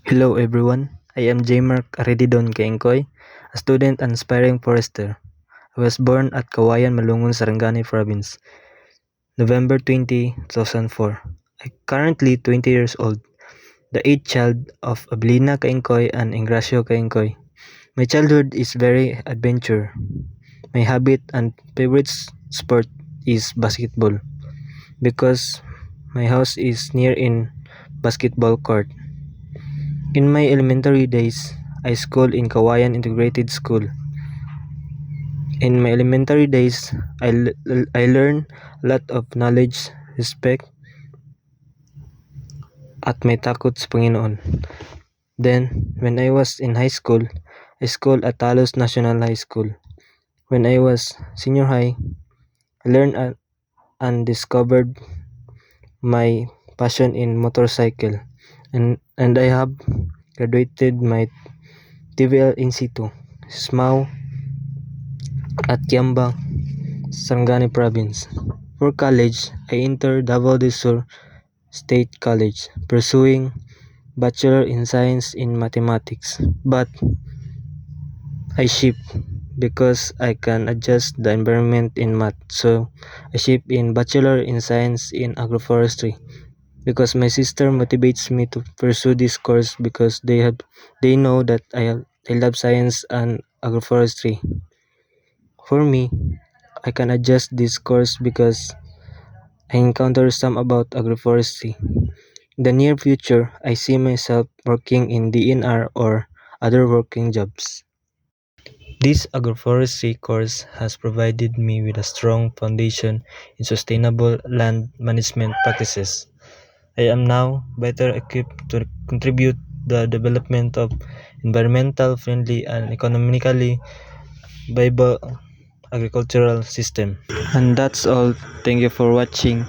Hello everyone, I am J-Mark Arididon Kaengkoy, a student and aspiring forester. I was born at Kawayan, Malungon, Sarangani Province, November 2004. I currently 20 years old, the eighth child of Abilina Kaengkoy and Ingracio Kaengkoy. My childhood is very adventure. My habit and favorite sport is basketball because my house is near in basketball court. In my elementary days, I schooled in Kawayan Integrated School. In my elementary days, I learned a lot of knowledge, respect, at may takot sa Panginoon. Then, when I was in high school, I schooled at Talos National High School. When I was senior high, I learned and discovered my passion in motorcycle, and I have graduated my TVL in situ, SMAU at Kiambang, Sarangani Province. For college, I entered Davao del Sur State College, pursuing Bachelor in Science in Mathematics. But I shift because I can adjust the environment in math. So I shift in Bachelor in Science in Agroforestry because my sister motivates me to pursue this course because they know that I love science and agroforestry. For me, I can adjust this course because I encounter some about agroforestry. In the near future, I see myself working in DNR or other working jobs. This agroforestry course has provided me with a strong foundation in sustainable land management practices. I am now better equipped to contribute the development of environmental friendly and economically viable agricultural system. And that's all. Thank you for watching.